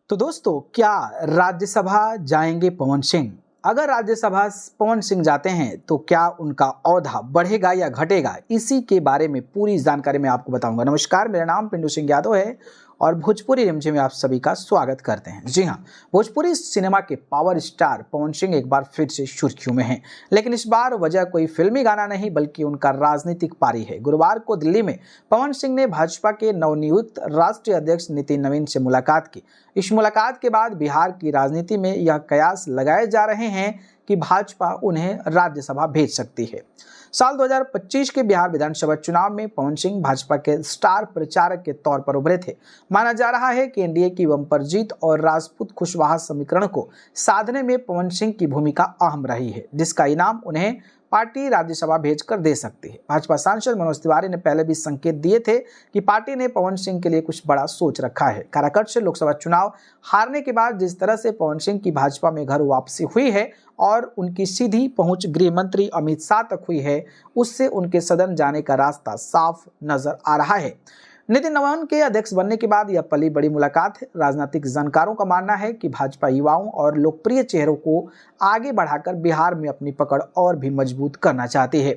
तो दोस्तों, क्या राज्यसभा जाएंगे पवन सिंह? अगर राज्यसभा पवन सिंह जाते हैं तो क्या उनका औहदा बढ़ेगा या घटेगा? इसी के बारे में पूरी जानकारी मैं आपको बताऊंगा। नमस्कार, मेरा नाम पिंटू सिंह यादव है और भोजपुरी रिमझिम में आप सभी का स्वागत करते हैं। जी हाँ, भोजपुरी सिनेमा के पावर स्टार पवन सिंह एक बार फिर से सुर्खियों में हैं, लेकिन इस बार वजह कोई फिल्मी गाना नहीं बल्कि उनका राजनीतिक पारी है। गुरुवार को दिल्ली में पवन सिंह ने भाजपा के नवनियुक्त राष्ट्रीय अध्यक्ष नितिन नवीन से मुलाकात की। इस मुलाकात के बाद बिहार की राजनीति में यह कयास लगाए जा रहे हैं कि भाजपा उन्हें राज्यसभा भेज सकती है। साल 2025 के बिहार विधानसभा चुनाव में पवन सिंह भाजपा के स्टार प्रचारक के तौर पर उभरे थे। माना जा रहा है कि एनडीए की बंपर जीत और राजपूत कुशवाहा समीकरण को साधने में पवन सिंह की भूमिका अहम रही है, जिसका इनाम उन्हें पार्टी राज्यसभा भेजकर दे सकती है। भाजपा सांसद मनोज तिवारी ने पहले भी संकेत दिए थे कि पार्टी ने पवन सिंह के लिए कुछ बड़ा सोच रखा है। काराकट से लोकसभा चुनाव हारने के बाद जिस तरह से पवन सिंह की भाजपा में घर वापसी हुई है और उनकी सीधी पहुंच गृह मंत्री अमित शाह तक हुई है, उससे उनके सदन जाने का रास्ता साफ नजर आ रहा है। नितिन नवीन के अध्यक्ष बनने के बाद यह पली बड़ी मुलाकात है। राजनीतिक जानकारों का मानना है कि भाजपा युवाओं और लोकप्रिय चेहरों को आगे बढ़ाकर बिहार में अपनी पकड़ और भी मजबूत करना चाहती है।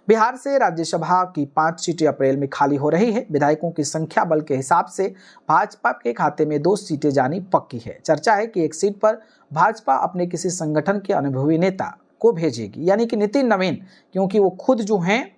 बिहार से राज्यसभा की 5 सीटें अप्रैल में खाली हो रही है। विधायकों की संख्या बल के हिसाब से भाजपा के खाते में 2 सीटें जानी पक्की है। चर्चा है कि एक सीट पर भाजपा अपने किसी संगठन के अनुभवी नेता को भेजेगी, यानी कि नितिन नवीन, क्योंकि वो खुद जो हैं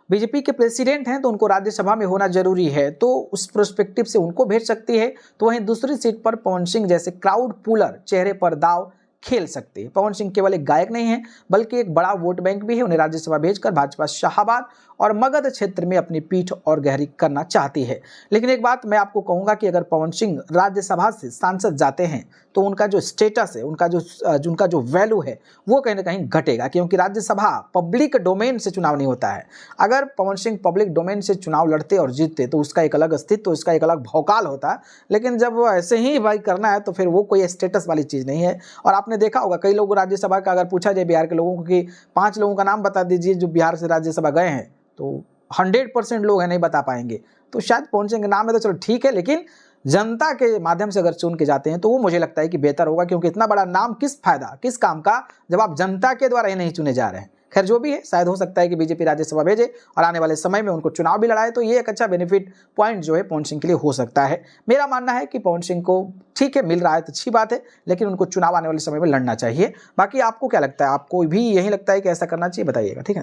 बीजेपी के प्रेसिडेंट हैं तो उनको राज्यसभा में होना जरूरी है, तो उस प्रोस्पेक्टिव से उनको भेज सकती है। तो वहीं दूसरी सीट पर पवन सिंह जैसे क्राउड पुलर चेहरे पर दाव खेल सकते हैं। पवन सिंह केवल एक गायक नहीं है बल्कि एक बड़ा वोट बैंक भी है। उन्हें राज्यसभा भेजकर भाजपा शाहाबाद और मगध क्षेत्र में अपनी पीठ और गहरी करना चाहती है। लेकिन एक बात मैं आपको कहूंगा कि अगर पवन सिंह राज्यसभा से सांसद जाते हैं तो उनका जो स्टेटस है, उनका जो वैल्यू है, वो कहीं ना कहीं घटेगा, क्योंकि राज्यसभा पब्लिक डोमेन से चुनाव नहीं होता है। अगर पवन सिंह पब्लिक डोमेन से चुनाव लड़ते और जीतते तो उसका एक अलग अस्तित्व, उसका एक अलग भौकाल होता, लेकिन जब वो ऐसे ही भाई करना है तो फिर वो कोई स्टेटस वाली चीज़ नहीं है। और आपने देखा होगा कई लोग राज्यसभा का अगर पूछा जाए बिहार के लोगों को कि 5 लोगों का नाम बता दीजिए जो बिहार से राज्यसभा गए हैं, तो 100% लोग हैं नहीं बता पाएंगे। तो शायद पवन सिंह का नाम है तो चलो ठीक है, लेकिन जनता के माध्यम से अगर चुन के जाते हैं तो वो मुझे लगता है कि बेहतर होगा, क्योंकि इतना बड़ा नाम किस फायदा, किस काम का, जब आप जनता के द्वारा ही नहीं चुने जा रहे हैं। खैर जो भी है, शायद हो सकता है कि बीजेपी राज्यसभा भेजे और आने वाले समय में उनको चुनाव भी लड़ाए, तो ये एक अच्छा बेनिफिट पॉइंट जो है पवन सिंह के लिए हो सकता है। मेरा मानना है कि पवन सिंह को ठीक है मिल रहा है तो अच्छी बात है, लेकिन उनको चुनाव आने वाले समय में लड़ना चाहिए। बाकी आपको क्या लगता है? आपको भी यही लगता है कि ऐसा करना चाहिए? बताइएगा, ठीक है।